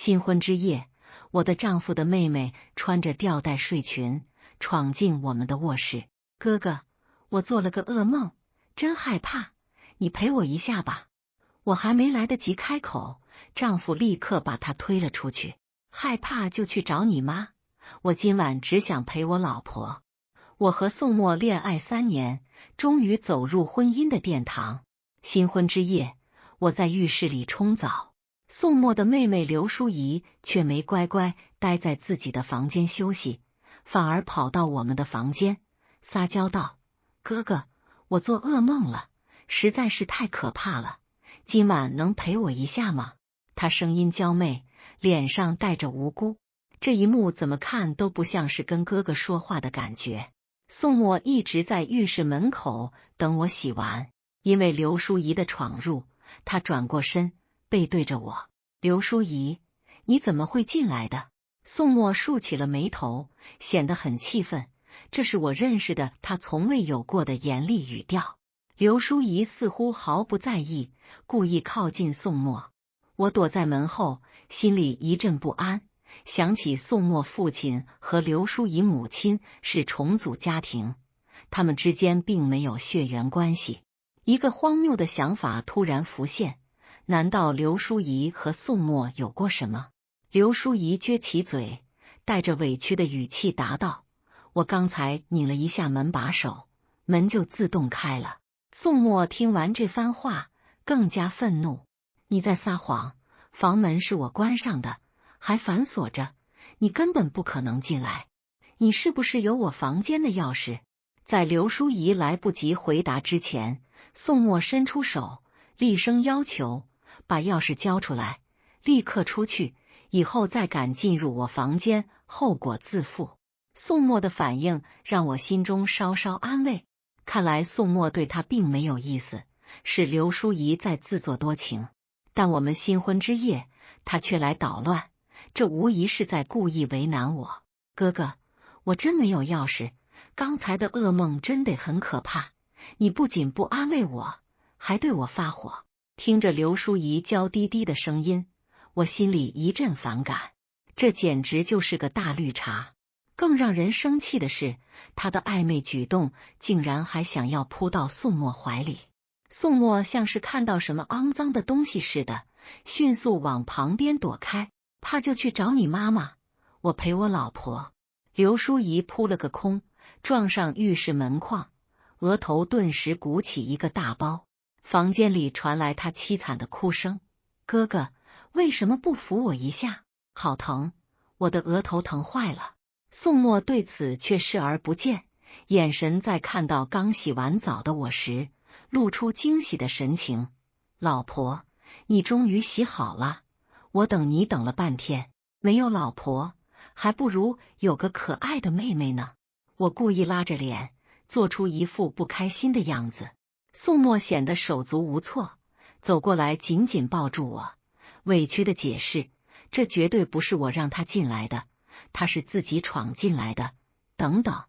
新婚之夜，我的丈夫的妹妹穿着吊带睡裙闯进我们的卧室。哥哥，我做了个噩梦，真害怕，你陪我一下吧。我还没来得及开口，丈夫立刻把她推了出去。害怕就去找你妈，我今晚只想陪我老婆。我和宋墨恋爱3年，终于走入婚姻的殿堂。新婚之夜，我在浴室里冲澡，宋墨的妹妹刘淑仪却没乖乖待在自己的房间休息，反而跑到我们的房间，撒娇道：哥哥，我做噩梦了，实在是太可怕了，今晚能陪我一下吗？她声音娇媚，脸上带着无辜，这一幕怎么看都不像是跟哥哥说话的感觉。宋墨一直在浴室门口等我洗完，因为刘淑仪的闯入，他转过身，背对着我。刘淑仪，你怎么会进来的？宋墨竖起了眉头，显得很气愤，这是我认识的他从未有过的严厉语调。刘淑仪似乎毫不在意，故意靠近宋墨。我躲在门后，心里一阵不安，想起宋墨父亲和刘淑仪母亲是重组家庭，他们之间并没有血缘关系。一个荒谬的想法突然浮现，难道刘淑仪和宋墨有过什么？刘淑仪撅起嘴，带着委屈的语气答道：我刚才拧了一下门把手，门就自动开了。宋墨听完这番话，更加愤怒：你在撒谎，房门是我关上的，还反锁着，你根本不可能进来。你是不是有我房间的钥匙？在刘淑仪来不及回答之前，宋墨伸出手，厉声要求：把钥匙交出来，立刻出去，以后再敢进入我房间，后果自负。宋墨的反应让我心中稍稍安慰，看来宋墨对他并没有意思，是刘淑仪在自作多情。但我们新婚之夜，他却来捣乱，这无疑是在故意为难我。哥哥，我真没有钥匙，刚才的噩梦真得很可怕，你不仅不安慰我，还对我发火。听着刘淑仪娇滴滴的声音，我心里一阵反感，这简直就是个大绿茶。更让人生气的是，他的暧昧举动竟然还想要扑到宋墨怀里。宋墨像是看到什么肮脏的东西似的，迅速往旁边躲开。怕就去找你妈妈，我陪我老婆。刘淑仪扑了个空，撞上浴室门框，额头顿时鼓起一个大包。房间里传来她凄惨的哭声：哥哥，为什么不扶我一下？好疼，我的额头疼坏了。宋墨对此却视而不见，眼神在看到刚洗完澡的我时，露出惊喜的神情。老婆，你终于洗好了，我等你等了半天，没有老婆，还不如有个可爱的妹妹呢。我故意拉着脸，做出一副不开心的样子。宋墨显得手足无措，走过来紧紧抱住我，委屈的解释：这绝对不是我让他进来的，他是自己闯进来的。等等，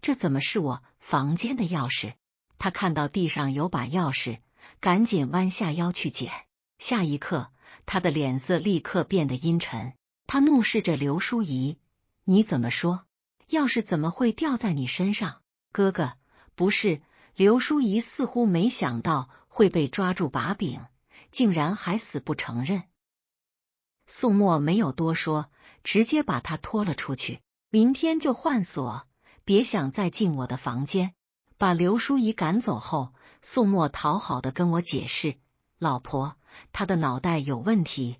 这怎么是我房间的钥匙？他看到地上有把钥匙，赶紧弯下腰去捡。下一刻，他的脸色立刻变得阴沉，他怒视着刘淑仪：你怎么说？钥匙怎么会掉在你身上？哥哥，不是。刘淑仪似乎没想到会被抓住把柄，竟然还死不承认。宋墨没有多说，直接把他拖了出去。明天就换锁，别想再进我的房间。把刘淑仪赶走后，宋墨讨好的跟我解释：老婆，他的脑袋有问题，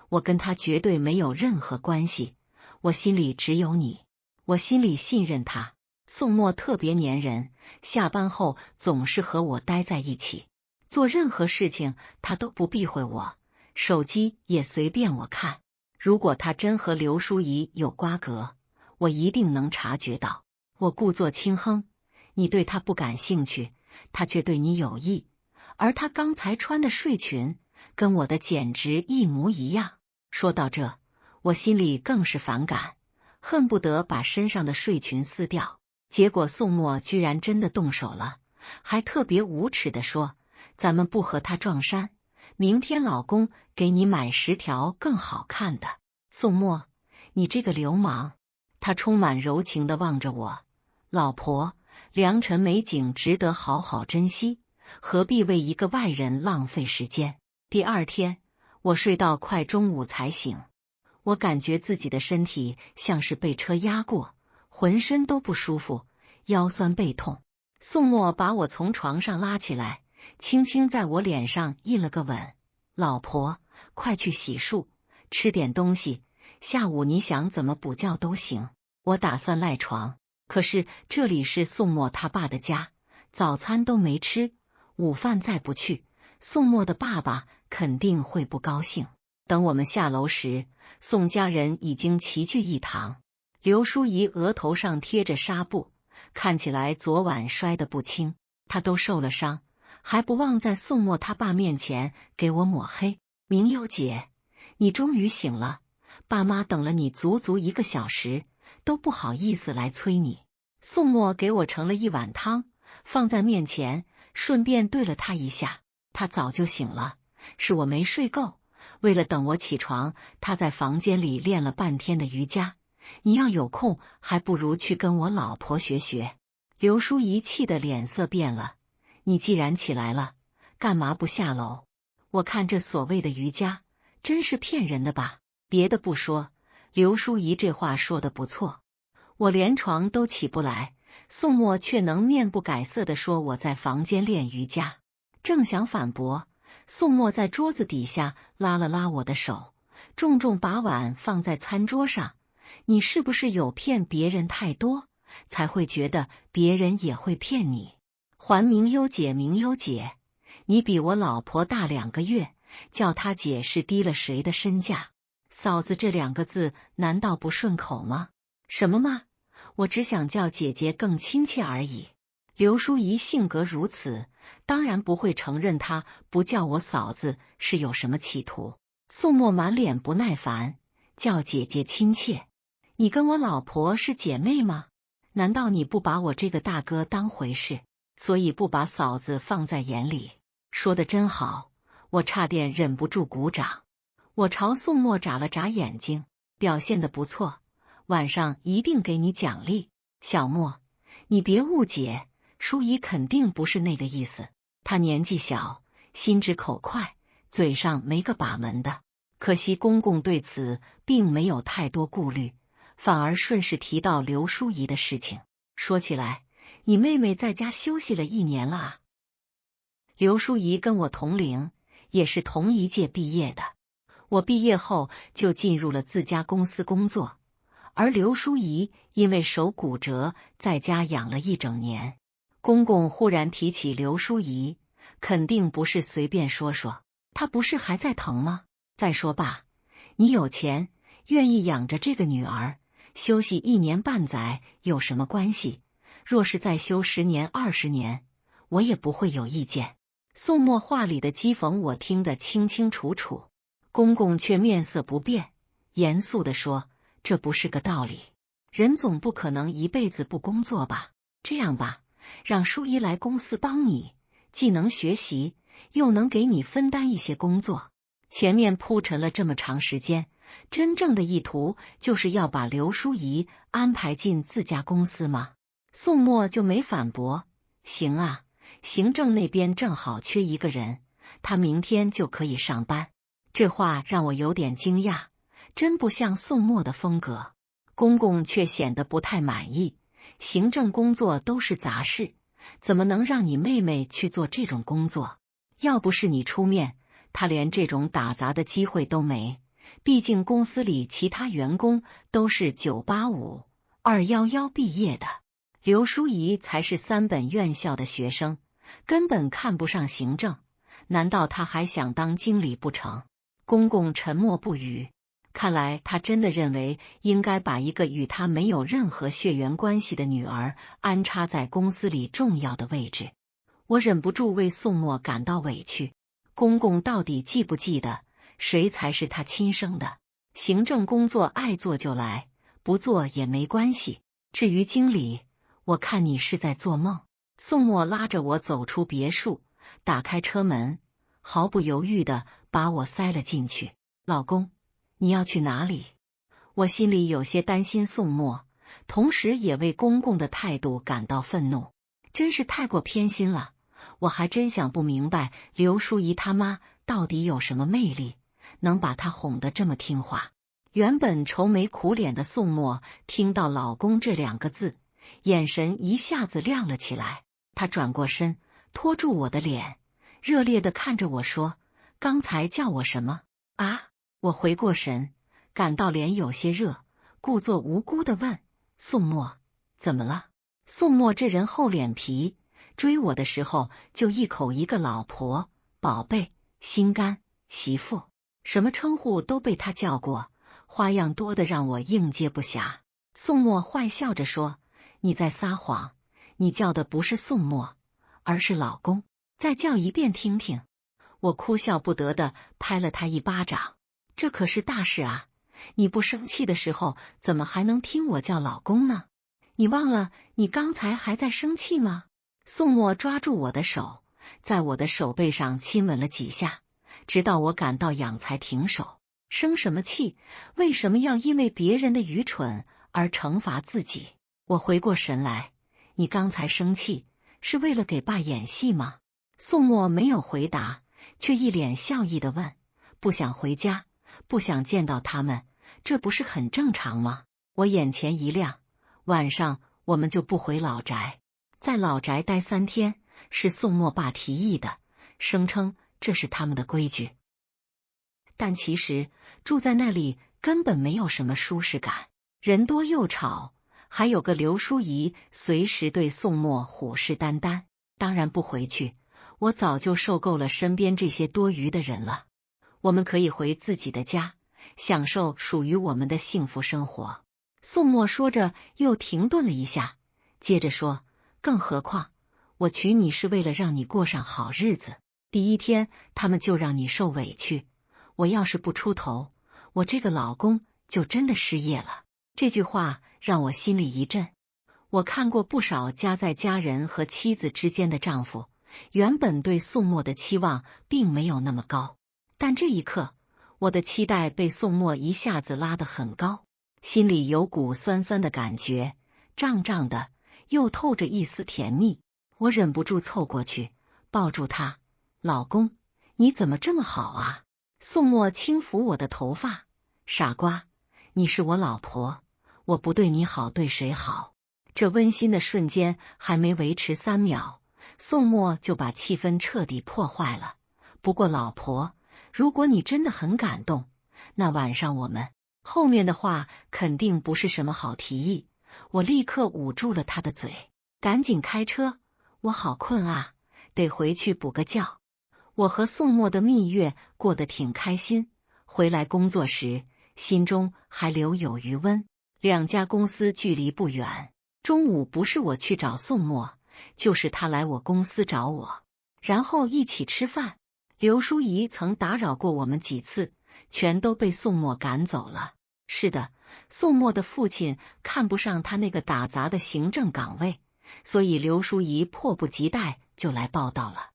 我跟他绝对没有任何关系，我心里只有你，我心里信任他。宋墨特别粘人，下班后总是和我待在一起，做任何事情他都不避讳我，手机也随便我看。如果他真和刘淑仪有瓜葛，我一定能察觉到。我故作轻哼：你对他不感兴趣，他却对你有意，而他刚才穿的睡裙跟我的简直一模一样。说到这，我心里更是反感，恨不得把身上的睡裙撕掉。结果宋墨居然真的动手了，还特别无耻地说：咱们不和他撞衫，明天老公给你买10条更好看的。宋墨，你这个流氓！他充满柔情地望着我。老婆，良辰美景值得好好珍惜，何必为一个外人浪费时间？第二天，我睡到快中午才醒，我感觉自己的身体像是被车压过，浑身都不舒服，腰酸背痛。宋墨把我从床上拉起来，轻轻在我脸上印了个吻。老婆，快去洗漱，吃点东西，下午你想怎么补觉都行。我打算赖床，可是这里是宋墨他爸的家，早餐都没吃，午饭再不去，宋墨的爸爸肯定会不高兴。等我们下楼时，宋家人已经齐聚一堂。刘淑仪额头上贴着纱布，看起来昨晚摔得不轻，她都受了伤，还不忘在宋墨他爸面前给我抹黑。明优姐，你终于醒了，爸妈等了你足足1个小时，都不好意思来催你。宋墨给我盛了一碗汤，放在面前，顺便对了他一下。他早就醒了，是我没睡够，为了等我起床，他在房间里练了半天的瑜伽。你要有空，还不如去跟我老婆学学。刘淑仪气得脸色变了，你既然起来了，干嘛不下楼？我看这所谓的瑜伽，真是骗人的吧？别的不说，刘淑仪这话说的不错，我连床都起不来，宋墨却能面不改色地说我在房间练瑜伽。正想反驳，宋墨在桌子底下拉了拉我的手，重重把碗放在餐桌上。你是不是有骗别人太多，才会觉得别人也会骗你？还明优姐，明优姐，你比我老婆大2个月，叫她姐是低了谁的身价？嫂子这2个字难道不顺口吗？什么嘛，我只想叫姐姐更亲切而已。刘淑仪性格如此，当然不会承认她不叫我嫂子是有什么企图。宋墨满脸不耐烦，叫姐姐亲切？你跟我老婆是姐妹吗？难道你不把我这个大哥当回事，所以不把嫂子放在眼里？说得真好，我差点忍不住鼓掌。我朝宋墨眨了眨眼睛，表现得不错，晚上一定给你奖励。小墨，你别误解，淑仪肯定不是那个意思，她年纪小，心直口快，嘴上没个把门的。可惜公公对此并没有太多顾虑，反而顺势提到刘淑仪的事情。说起来，你妹妹在家休息了1年了啊。刘淑仪跟我同龄，也是同一届毕业的。我毕业后就进入了自家公司工作，而刘淑仪因为手骨折，在家养了1整年。公公忽然提起刘淑仪，肯定不是随便说说，她不是还在疼吗？再说吧，你有钱，愿意养着这个女儿，休息1年半载有什么关系？若是再休10年20年，我也不会有意见。宋墨话里的讥讽我听得清清楚楚，公公却面色不变，严肃地说：“这不是个道理，人总不可能一辈子不工作吧？这样吧，让淑仪来公司帮你，既能学习，又能给你分担一些工作。”前面铺陈了这么长时间，真正的意图就是要把刘淑仪安排进自家公司吗？宋墨就没反驳，行啊，行政那边正好缺1个人，他明天就可以上班。这话让我有点惊讶，真不像宋墨的风格。公公却显得不太满意，行政工作都是杂事，怎么能让你妹妹去做这种工作？要不是你出面，他连这种打杂的机会都没。毕竟公司里其他员工都是985、211毕业的，刘淑仪才是3本院校的学生，根本看不上行政。难道他还想当经理不成？公公沉默不语，看来他真的认为应该把一个与他没有任何血缘关系的女儿安插在公司里重要的位置。我忍不住为宋墨感到委屈。公公到底记不记得谁才是他亲生的？行政工作爱做就来，不做也没关系。至于经理，我看你是在做梦。宋墨拉着我走出别墅，打开车门，毫不犹豫地把我塞了进去。老公，你要去哪里？我心里有些担心宋墨，同时也为公公的态度感到愤怒，真是太过偏心了。我还真想不明白刘淑仪他妈到底有什么魅力，能把她哄得这么听话。原本愁眉苦脸的宋墨听到老公这2个字，眼神一下子亮了起来。他转过身，拖住我的脸，热烈地看着我说：“刚才叫我什么啊？”我回过神，感到脸有些热，故作无辜地问：“宋墨，怎么了？”宋墨这人厚脸皮，追我的时候就一口一个老婆、宝贝、心肝、媳妇，什么称呼都被他叫过，花样多得让我应接不暇。宋墨坏笑着说：“你在撒谎，你叫的不是宋墨，而是老公，再叫一遍听听。”我哭笑不得的拍了他一巴掌：“这可是大事啊！你不生气的时候，怎么还能听我叫老公呢？你忘了你刚才还在生气吗？”宋墨抓住我的手，在我的手背上亲吻了几下，直到我感到痒才停手。生什么气？为什么要因为别人的愚蠢而惩罚自己？我回过神来：“你刚才生气是为了给爸演戏吗？”宋墨没有回答，却一脸笑意地问：“不想回家，不想见到他们，这不是很正常吗？”我眼前一亮，晚上我们就不回老宅，在老宅待3天，是宋墨爸提议的，声称这是他们的规矩。但其实住在那里根本没有什么舒适感，人多又吵，还有个刘淑仪随时对宋墨虎视眈眈。当然不回去，我早就受够了身边这些多余的人了。我们可以回自己的家，享受属于我们的幸福生活。宋墨说着又停顿了一下，接着说：“更何况我娶你是为了让你过上好日子，第一天他们就让你受委屈，我要是不出头，我这个老公就真的失业了。”这句话让我心里一震。我看过不少夹在家人和妻子之间的丈夫，原本对宋墨的期望并没有那么高，但这一刻，我的期待被宋墨一下子拉得很高，心里有股酸酸的感觉，胀胀的，又透着一丝甜蜜。我忍不住凑过去，抱住他：“老公，你怎么这么好啊？”宋墨轻抚我的头发：“傻瓜，你是我老婆，我不对你好，对谁好？”这温馨的瞬间还没维持3秒，宋墨就把气氛彻底破坏了。不过老婆，如果你真的很感动，那晚上我们……后面的话肯定不是什么好提议。我立刻捂住了他的嘴，赶紧开车，我好困啊，得回去补个觉。我和宋墨的蜜月过得挺开心，回来工作时心中还留有余温。2家公司距离不远，中午不是我去找宋墨，就是他来我公司找我，然后一起吃饭。刘淑仪曾打扰过我们几次，全都被宋墨赶走了。是的，宋墨的父亲看不上他那个打杂的行政岗位，所以刘淑仪迫不及待就来报道了。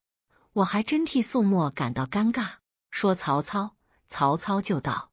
我还真替宋墨感到尴尬，说曹操，曹操就到。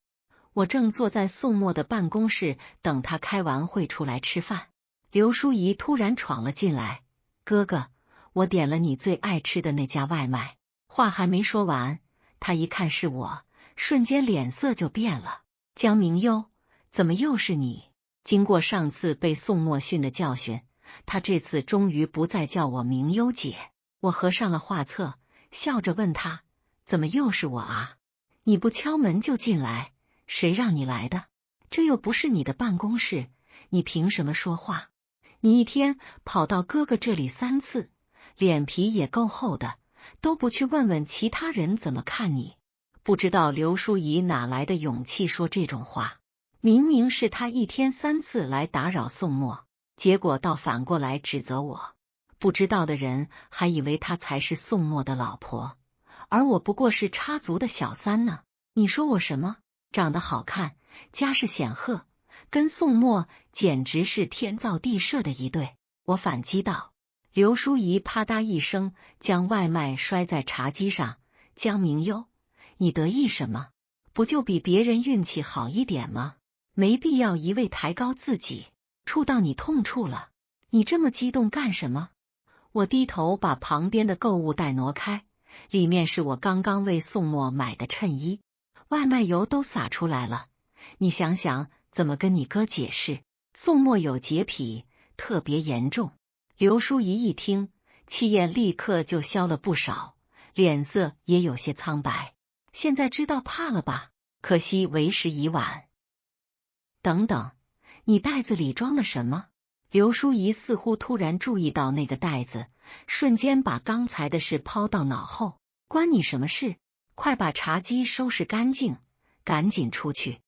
我正坐在宋墨的办公室等他开完会出来吃饭，刘淑仪突然闯了进来：“哥哥，我点了你最爱吃的那家外卖。”话还没说完，他一看是我，瞬间脸色就变了。“江明优，怎么又是你？”经过上次被宋墨训的教训，他这次终于不再叫我明优姐。我合上了画册，笑着问他：“怎么又是我啊？你不敲门就进来，谁让你来的？这又不是你的办公室，你凭什么说话？你一天跑到哥哥这里3次，脸皮也够厚的，都不去问问其他人怎么看你。”不知道刘淑仪哪来的勇气说这种话，明明是他一天3次来打扰宋墨，结果倒反过来指责我。不知道的人还以为他才是宋墨的老婆，而我不过是插足的小三呢。你说我什么？长得好看，家世显赫，跟宋墨简直是天造地设的一对。我反击道。刘淑仪啪嗒一声将外卖摔在茶几上：“江明优，你得意什么？不就比别人运气好一点吗？没必要一味抬高自己，触到你痛处了，你这么激动干什么？我低头把旁边的购物袋挪开，里面是我刚刚为宋墨买的衬衣，外卖油都洒出来了，你想想怎么跟你哥解释？宋墨有洁癖，特别严重。刘淑仪一听，气焰立刻就消了不少，脸色也有些苍白。现在知道怕了吧？可惜为时已晚。等等，你袋子里装了什么？刘淑仪似乎突然注意到那个袋子，瞬间把刚才的事抛到脑后。关你什么事？快把茶几收拾干净，赶紧出去。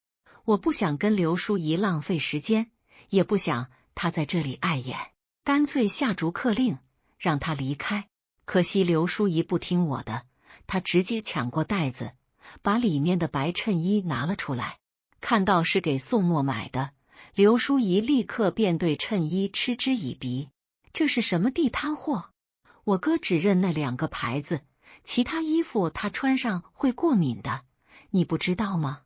我不想跟刘淑仪浪费时间，也不想她在这里碍眼，干脆下逐客令，让她离开。可惜刘淑仪不听我的，她直接抢过袋子，把里面的白衬衣拿了出来。看到是给宋墨买的，刘淑仪立刻便对衬衣嗤之以鼻。这是什么地摊货？我哥只认那2个牌子，其他衣服他穿上会过敏的，你不知道吗？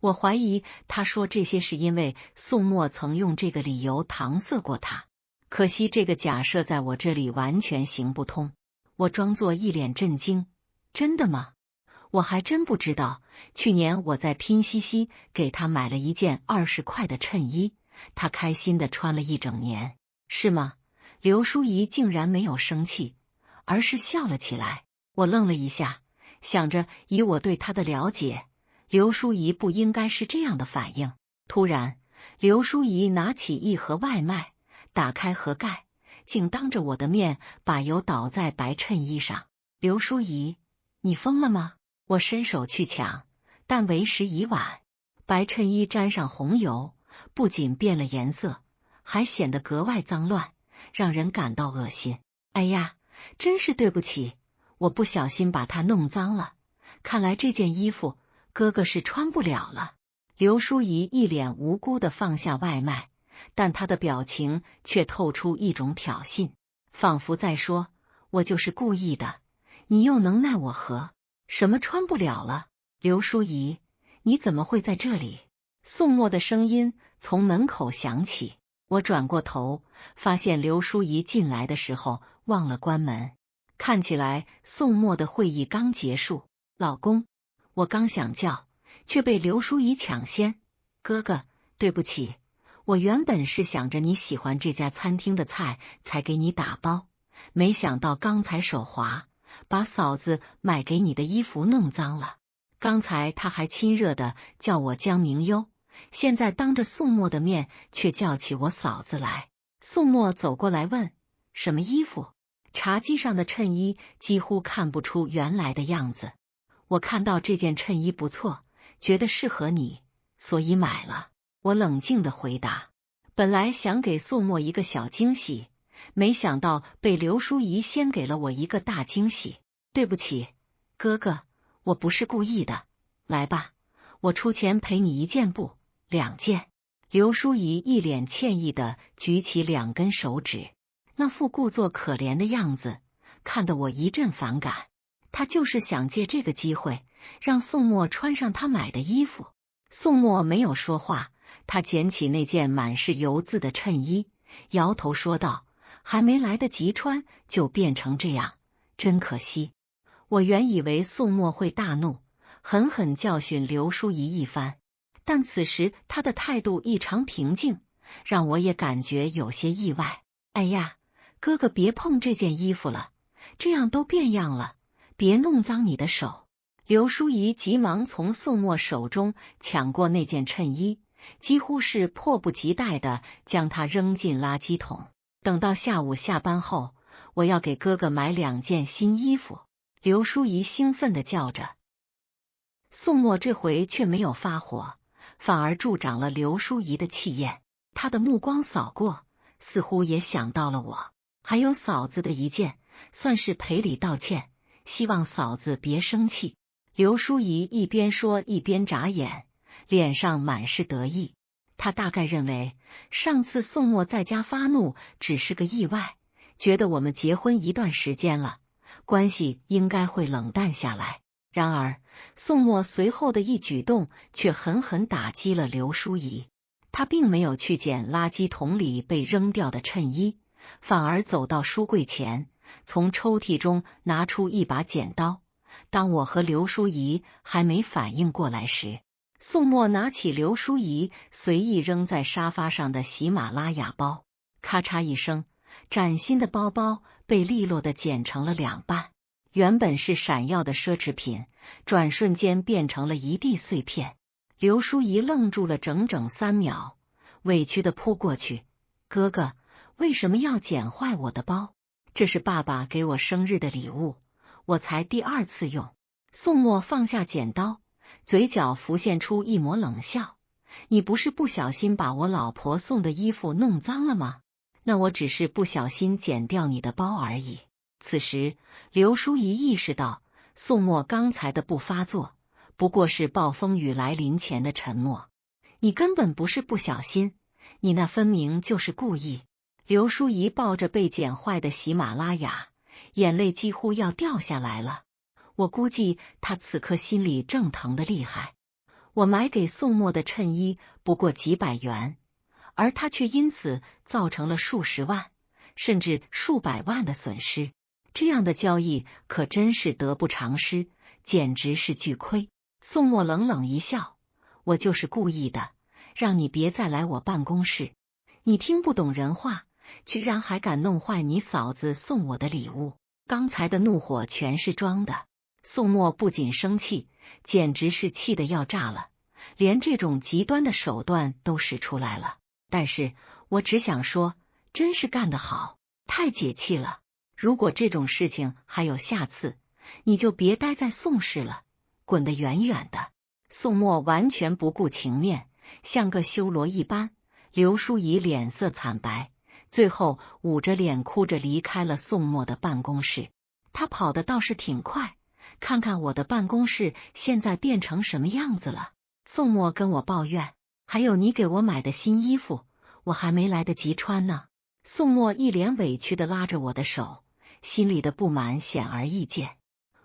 我怀疑他说这些是因为宋墨曾用这个理由搪塞过他，可惜这个假设在我这里完全行不通。我装作一脸震惊，真的吗？我还真不知道，去年我在拼夕夕给他买了一件20块的衬衣，他开心的穿了一整年，是吗？刘淑仪竟然没有生气，而是笑了起来。我愣了一下，想着以我对他的了解，刘淑仪不应该是这样的反应。突然，刘淑仪拿起一盒外卖，打开盒盖，竟当着我的面把油倒在白衬衣上。刘淑仪，你疯了吗？我伸手去抢，但为时已晚。白衬衣沾上红油，不仅变了颜色，还显得格外脏乱，让人感到恶心。哎呀，真是对不起，我不小心把它弄脏了。看来这件衣服哥哥是穿不了了。刘淑仪一脸无辜的放下外卖，但她的表情却透出一种挑衅，仿佛在说：我就是故意的，你又能奈我何？什么穿不了了？刘淑仪，你怎么会在这里？宋墨的声音从门口响起。我转过头，发现刘淑仪进来的时候忘了关门，看起来宋墨的会议刚结束。老公，我刚想叫，却被刘淑仪抢先。哥哥，对不起，我原本是想着你喜欢这家餐厅的菜才给你打包，没想到刚才手滑，把嫂子买给你的衣服弄脏了。刚才他还亲热的叫我江明优，现在当着宋墨的面却叫起我嫂子来。宋墨走过来问：什么衣服？茶几上的衬衣几乎看不出原来的样子。我看到这件衬衣不错，觉得适合你，所以买了。我冷静的回答。本来想给宋墨一个小惊喜，没想到被刘淑仪先给了我一个大惊喜。对不起，哥哥，我不是故意的。来吧，我出钱赔你1件不2件。刘淑仪一脸歉意的举起2根手指，那副故作可怜的样子，看得我一阵反感。他就是想借这个机会让宋墨穿上他买的衣服。宋墨没有说话，他捡起那件满是油渍的衬衣，摇头说道：还没来得及穿就变成这样，真可惜。我原以为宋墨会大怒，狠狠教训刘淑仪一番，但此时他的态度异常平静，让我也感觉有些意外。哎呀，哥哥别碰这件衣服了，这样都变样了，别弄脏你的手。刘淑仪急忙从宋墨手中抢过那件衬衣，几乎是迫不及待的将它扔进垃圾桶。等到下午下班后，我要给哥哥买2件新衣服。刘淑仪兴奋地叫着。宋墨这回却没有发火，反而助长了刘淑仪的气焰。他的目光扫过，似乎也想到了我，还有嫂子的一件，算是赔礼道歉，希望嫂子别生气。刘淑仪一边说一边眨眼，脸上满是得意。她大概认为上次宋墨在家发怒只是个意外，觉得我们结婚一段时间了，关系应该会冷淡下来。然而，宋墨随后的一举动却狠狠打击了刘淑仪。他并没有去捡垃圾桶里被扔掉的衬衣，反而走到书柜前，从抽屉中拿出一把剪刀。当我和刘淑仪还没反应过来时，宋墨拿起刘淑仪随意扔在沙发上的喜马拉雅包，咔嚓一声，崭新的包包被利落地剪成了两半。原本是闪耀的奢侈品，转瞬间变成了一地碎片。刘淑仪愣住了整整3秒，委屈地扑过去：“哥哥，为什么要剪坏我的包？这是爸爸给我生日的礼物，我才第2次用。”宋墨放下剪刀，嘴角浮现出一抹冷笑：“你不是不小心把我老婆送的衣服弄脏了吗？那我只是不小心剪掉你的包而已。”此时，刘淑仪意识到，宋墨刚才的不发作不过是暴风雨来临前的沉默。你根本不是不小心，你那分明就是故意。刘淑仪抱着被剪坏的喜马拉雅，眼泪几乎要掉下来了。我估计她此刻心里正疼得厉害。我买给宋墨的衬衣不过几百元，而他却因此造成了数十万，甚至数百万的损失。这样的交易可真是得不偿失，简直是巨亏。宋墨冷冷一笑：“我就是故意的，让你别再来我办公室。你听不懂人话，居然还敢弄坏你嫂子送我的礼物。”刚才的怒火全是装的。宋墨不仅生气，简直是气得要炸了，连这种极端的手段都使出来了。但是我只想说，真是干得好，太解气了。如果这种事情还有下次，你就别待在宋氏了，滚得远远的。宋墨完全不顾情面，像个修罗一般。刘淑仪脸色惨白，最后捂着脸哭着离开了宋墨的办公室。他跑得倒是挺快，看看我的办公室现在变成什么样子了。宋墨跟我抱怨：“还有你给我买的新衣服，我还没来得及穿呢。”宋墨一脸委屈地拉着我的手，心里的不满显而易见。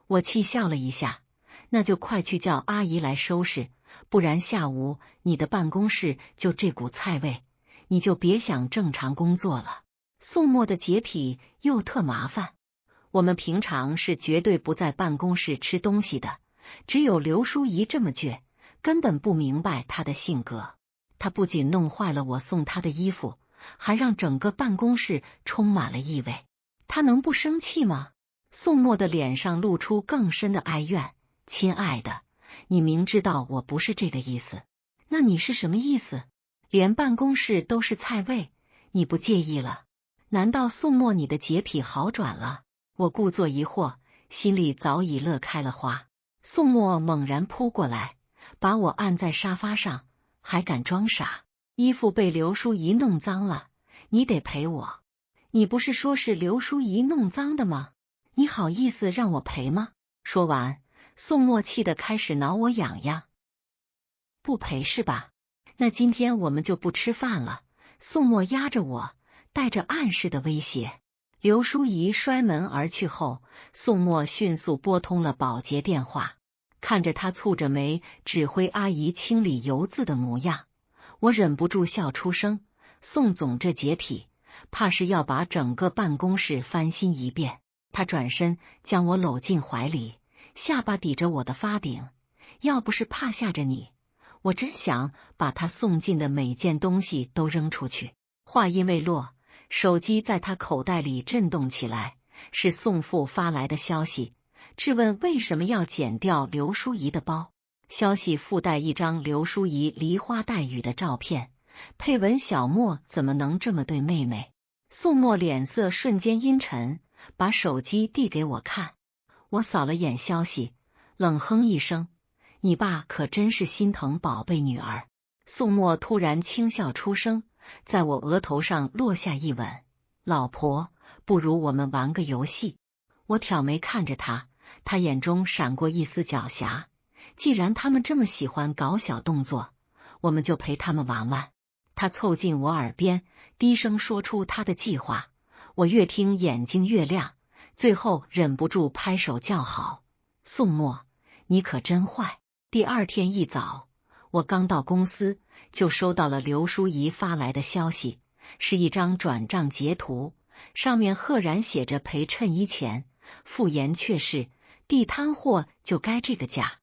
我气笑了一下：“那就快去叫阿姨来收拾，不然下午你的办公室就这股菜味，你就别想正常工作了。”宋墨的洁癖又特麻烦，我们平常是绝对不在办公室吃东西的，只有刘淑仪这么倔，根本不明白她的性格。她不仅弄坏了我送她的衣服，还让整个办公室充满了异味。她能不生气吗？宋墨的脸上露出更深的哀怨：“亲爱的，你明知道我不是这个意思，那你是什么意思？连办公室都是菜味，你不介意了？难道宋墨你的洁癖好转了？”我故作疑惑，心里早已乐开了花。宋墨猛然扑过来，把我按在沙发上：“还敢装傻？衣服被刘淑仪弄脏了，你得赔我。你不是说是刘淑仪弄脏的吗？你好意思让我赔吗？”说完，宋墨气得开始挠我痒痒。“不赔是吧？那今天我们就不吃饭了。”宋墨压着我，带着暗示的威胁。刘淑仪摔门而去后，宋墨迅速拨通了保洁电话。看着他蹙着眉指挥阿姨清理油渍的模样，我忍不住笑出声。宋总这洁癖，怕是要把整个办公室翻新一遍。他转身将我搂进怀里，下巴抵着我的发顶。要不是怕吓着你，我真想把他送进的每件东西都扔出去。话音未落，手机在他口袋里震动起来，是宋父发来的消息，质问为什么要剪掉刘淑仪的包。消息附带一张刘淑仪梨花带雨的照片，配文：“小莫怎么能这么对妹妹？”宋墨脸色瞬间阴沉，把手机递给我看。我扫了眼消息，冷哼一声：“你爸可真是心疼宝贝女儿。”宋墨突然轻笑出声，在我额头上落下一吻：“老婆，不如我们玩个游戏。”我挑眉看着他，他眼中闪过一丝狡黠。既然他们这么喜欢搞小动作，我们就陪他们玩玩。他凑近我耳边，低声说出他的计划。我越听眼睛越亮，最后忍不住拍手叫好：“宋墨，你可真坏。第二天一早，我刚到公司，就收到了刘淑仪发来的消息，是一张转账截图，上面赫然写着赔衬衣钱，附言却是地摊货就该这个价。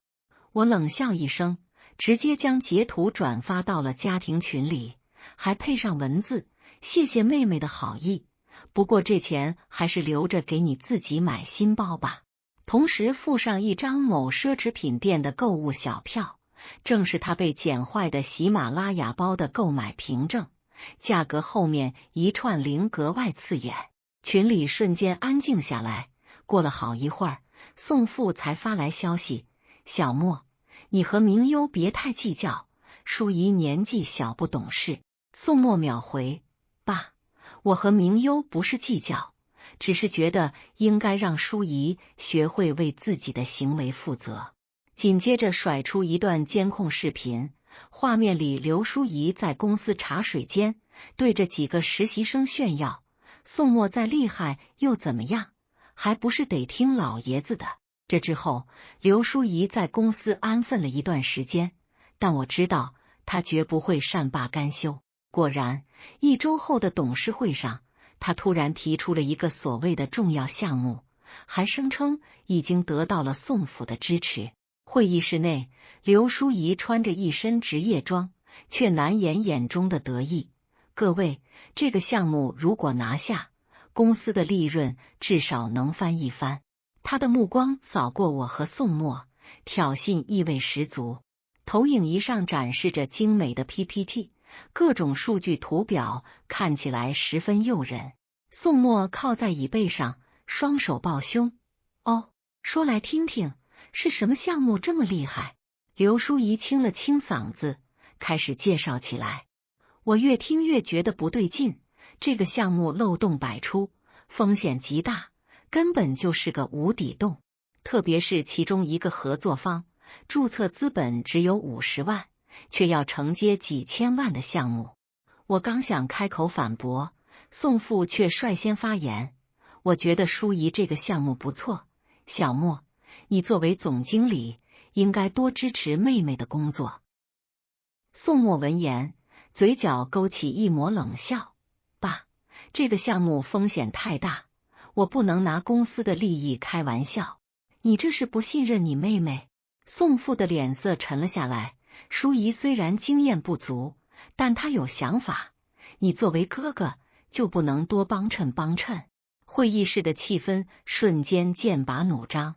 我冷笑一声，直接将截图转发到了家庭群里，还配上文字：谢谢妹妹的好意，不过这钱还是留着给你自己买新包吧。同时附上一张某奢侈品店的购物小票，正是他被剪坏的喜马拉雅包的购买凭证，价格后面一串零格外刺眼。群里瞬间安静下来，过了好一会儿，宋父才发来消息：小莫，你和明优别太计较，淑仪年纪小不懂事。宋莫秒回：爸，我和明优不是计较，只是觉得应该让淑仪学会为自己的行为负责。紧接着甩出一段监控视频，画面里刘淑仪在公司茶水间对着几个实习生炫耀：宋莫再厉害又怎么样，还不是得听老爷子的。这之后，刘淑仪在公司安分了一段时间，但我知道她绝不会善罢甘休。果然，1周后的董事会上，他突然提出了一个所谓的重要项目，还声称已经得到了宋府的支持。会议室内，刘淑仪穿着一身职业装，却难掩眼中的得意。各位，这个项目如果拿下，公司的利润至少能翻一番。他的目光扫过我和宋墨，挑衅意味十足。投影仪上展示着精美的 PPT， 各种数据图表看起来十分诱人。宋墨靠在椅背上，双手抱胸。哦，说来听听，是什么项目这么厉害？刘淑仪清了清嗓子，开始介绍起来。我越听越觉得不对劲，这个项目漏洞百出，风险极大，根本就是个无底洞。特别是其中一个合作方，注册资本只有50万，却要承接几千万的项目。我刚想开口反驳，宋父却率先发言：我觉得淑仪这个项目不错，小莫，你作为总经理，应该多支持妹妹的工作。宋墨闻言，嘴角勾起一抹冷笑：爸，这个项目风险太大，我不能拿公司的利益开玩笑。你这是不信任你妹妹？宋父的脸色沉了下来。淑仪虽然经验不足，但她有想法，你作为哥哥就不能多帮衬帮衬？会议室的气氛瞬间剑拔弩张。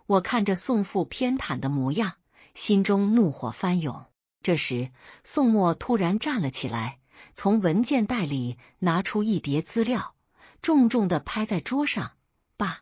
我看着宋父偏袒的模样，心中怒火翻涌。这时，宋墨突然站了起来，从文件袋里拿出一叠资料，重重地拍在桌上。爸，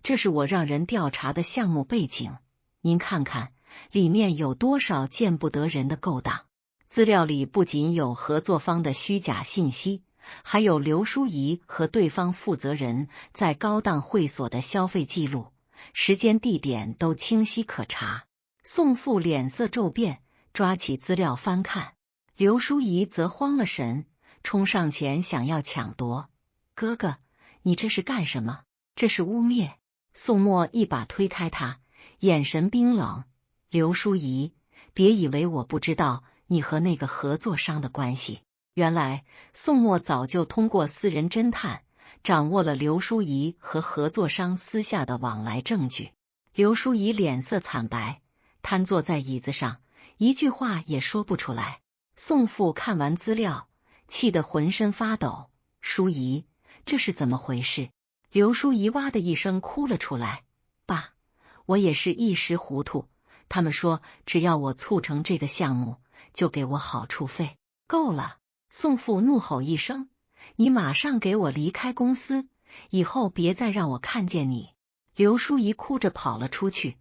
这是我让人调查的项目背景，您看看里面有多少见不得人的勾当。资料里不仅有合作方的虚假信息，还有刘淑仪和对方负责人在高档会所的消费记录，时间地点都清晰可查。宋父脸色骤变，抓起资料翻看。刘淑仪则慌了神，冲上前想要抢夺。哥哥，你这是干什么？这是污蔑！宋墨一把推开他，眼神冰冷。刘淑仪，别以为我不知道你和那个合作商的关系。原来宋墨早就通过私人侦探掌握了刘淑仪和合作商私下的往来证据。刘淑仪脸色惨白，瘫坐在椅子上，一句话也说不出来。宋父看完资料，气得浑身发抖。淑仪，这是怎么回事？刘淑仪哇的一声哭了出来。爸，我也是一时糊涂，他们说只要我促成这个项目，就给我好处费。够了！宋父怒吼一声，你马上给我离开公司，以后别再让我看见你！刘淑仪哭着跑了出去，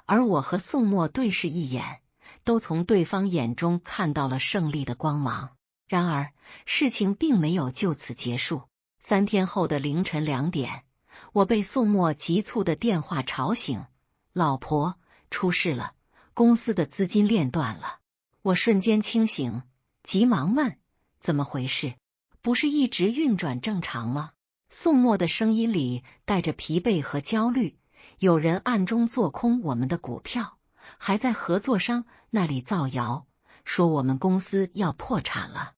而我和宋墨对视一眼，都从对方眼中看到了胜利的光芒。然而事情并没有就此结束。3天后的凌晨2点，我被宋墨急促的电话吵醒。老婆，出事了，公司的资金链断了。我瞬间清醒，急忙问，怎么回事？不是一直运转正常吗？宋墨的声音里带着疲惫和焦虑，有人暗中做空我们的股票，还在合作商那里造谣，说我们公司要破产了。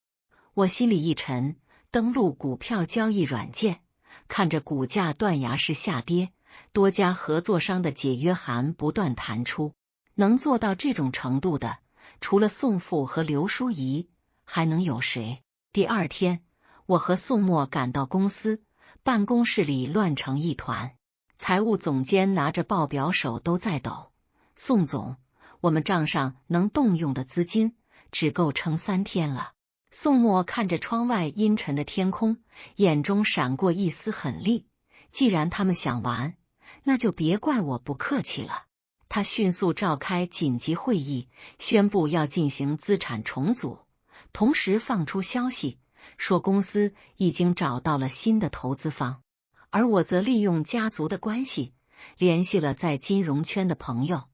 我心里一沉，登录股票交易软件，看着股价断崖式下跌，多家合作商的解约函不断弹出。能做到这种程度的，除了宋父和刘淑仪，还能有谁？第二天，我和宋墨赶到公司，办公室里乱成一团，财务总监拿着报表手都在抖。宋总，我们账上能动用的资金只够撑3天了。宋墨看着窗外阴沉的天空，眼中闪过一丝狠戾。既然他们想玩，那就别怪我不客气了。他迅速召开紧急会议，宣布要进行资产重组，同时放出消息说公司已经找到了新的投资方。而我则利用家族的关系，联系了在金融圈的朋友，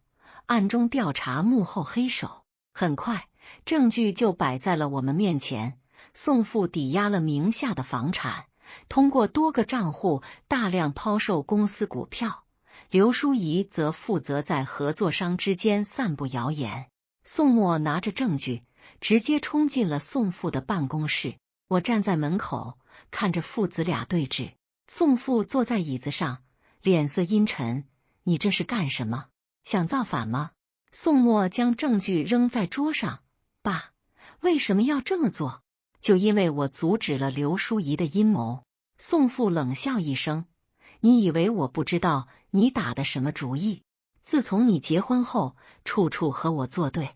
暗中调查幕后黑手。很快，证据就摆在了我们面前。宋父抵押了名下的房产，通过多个账户大量抛售公司股票。刘淑仪则负责在合作商之间散布谣言。宋墨拿着证据，直接冲进了宋父的办公室。我站在门口，看着父子俩对峙。宋父坐在椅子上，脸色阴沉：“你这是干什么？想造反吗？”宋墨将证据扔在桌上：“爸，为什么要这么做？就因为我阻止了刘淑仪的阴谋。”宋父冷笑一声：“你以为我不知道你打的什么主意？自从你结婚后，处处和我作对。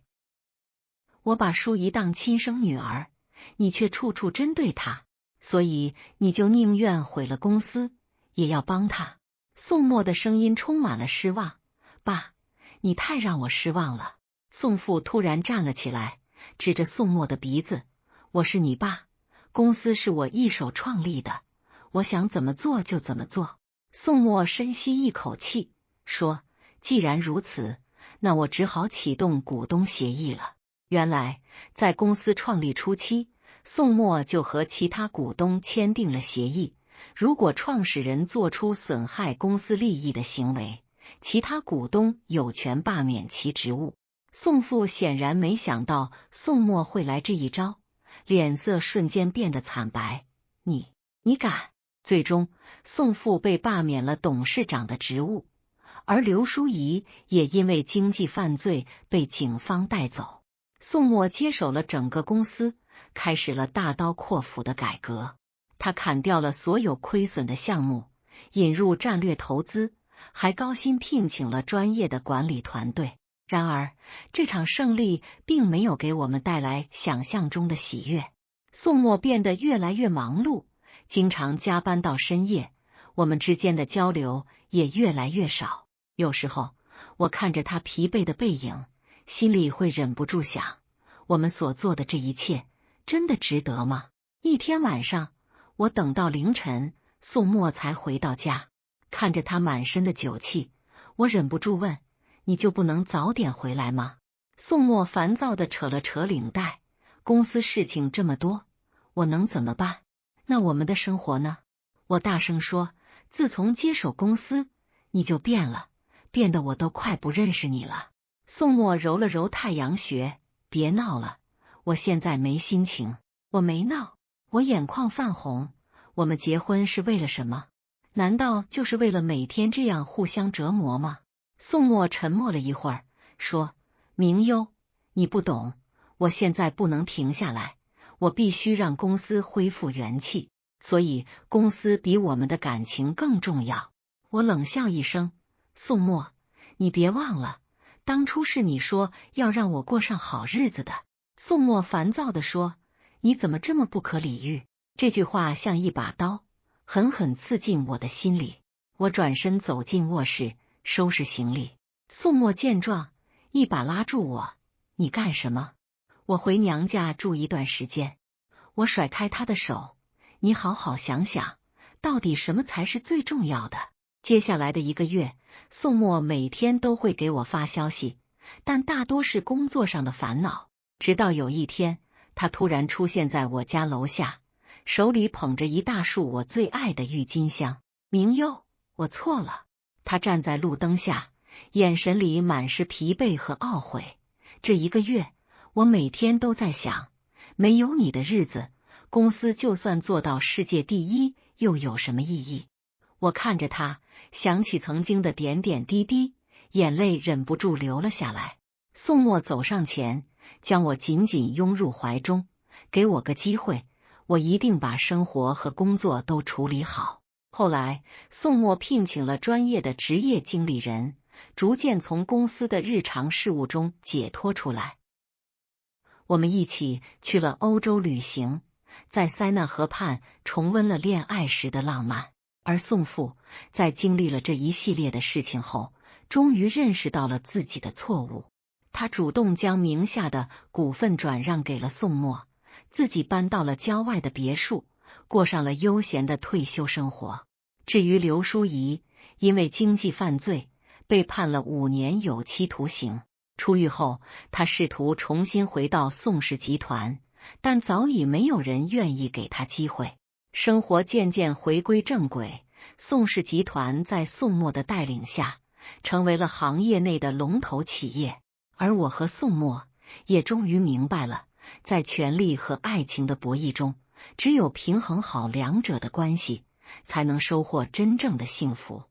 我把淑仪当亲生女儿，你却处处针对她，所以你就宁愿毁了公司，也要帮她。”宋墨的声音充满了失望：“爸，你太让我失望了。”宋父突然站了起来，指着宋墨的鼻子：“我是你爸，公司是我一手创立的，我想怎么做就怎么做。”宋墨深吸一口气，说：“既然如此，那我只好启动股东协议了。”原来，在公司创立初期，宋墨就和其他股东签订了协议，如果创始人做出损害公司利益的行为，其他股东有权罢免其职务。宋父显然没想到宋墨会来这一招，脸色瞬间变得惨白：“你敢！”最终，宋父被罢免了董事长的职务，而刘淑仪也因为经济犯罪被警方带走。宋墨接手了整个公司，开始了大刀阔斧的改革。他砍掉了所有亏损的项目，引入战略投资，还高薪聘请了专业的管理团队。然而，这场胜利并没有给我们带来想象中的喜悦。宋墨变得越来越忙碌，经常加班到深夜，我们之间的交流也越来越少。有时候，我看着他疲惫的背影，心里会忍不住想，我们所做的这一切真的值得吗？一天晚上，我等到凌晨，宋墨才回到家。看着他满身的酒气，我忍不住问：“你就不能早点回来吗？”宋墨烦躁地扯了扯领带：“公司事情这么多，我能怎么办？那我们的生活呢？”我大声说：“自从接手公司，你就变了，变得我都快不认识你了。”宋墨揉了揉太阳穴：“别闹了，我现在没心情。”我没闹，我眼眶泛红。我们结婚是为了什么？难道就是为了每天这样互相折磨吗？宋墨沉默了一会儿，说：“明优，你不懂，我现在不能停下来，我必须让公司恢复元气，所以公司比我们的感情更重要。”我冷笑一声：“宋墨，你别忘了，当初是你说要让我过上好日子的。”宋墨烦躁地说：“你怎么这么不可理喻？”这句话像一把刀，狠狠刺进我的心里。我转身走进卧室，收拾行李。宋墨见状，一把拉住我：“你干什么？我回娘家住一段时间。”我甩开他的手：“你好好想想，到底什么才是最重要的？”接下来的1个月，宋墨每天都会给我发消息，但大多是工作上的烦恼。直到有一天，他突然出现在我家楼下，手里捧着一大束我最爱的郁金香。“明优，我错了。”他站在路灯下，眼神里满是疲惫和懊悔。这1个月，我每天都在想，没有你的日子，公司就算做到世界第一，又有什么意义？我看着他，想起曾经的点点滴滴，眼泪忍不住流了下来。宋墨走上前，将我紧紧拥入怀中，给我个机会，我一定把生活和工作都处理好。后来，宋墨聘请了专业的职业经理人，逐渐从公司的日常事务中解脱出来。我们一起去了欧洲旅行，在塞纳河畔重温了恋爱时的浪漫。而宋父在经历了这一系列的事情后，终于认识到了自己的错误。他主动将名下的股份转让给了宋墨，自己搬到了郊外的别墅，过上了悠闲的退休生活。至于刘淑仪，因为经济犯罪被判了5年有期徒刑。出狱后，他试图重新回到宋氏集团，但早已没有人愿意给他机会。生活渐渐回归正轨，宋氏集团在宋墨的带领下，成为了行业内的龙头企业。而我和宋墨也终于明白了，在权力和爱情的博弈中，只有平衡好两者的关系，才能收获真正的幸福。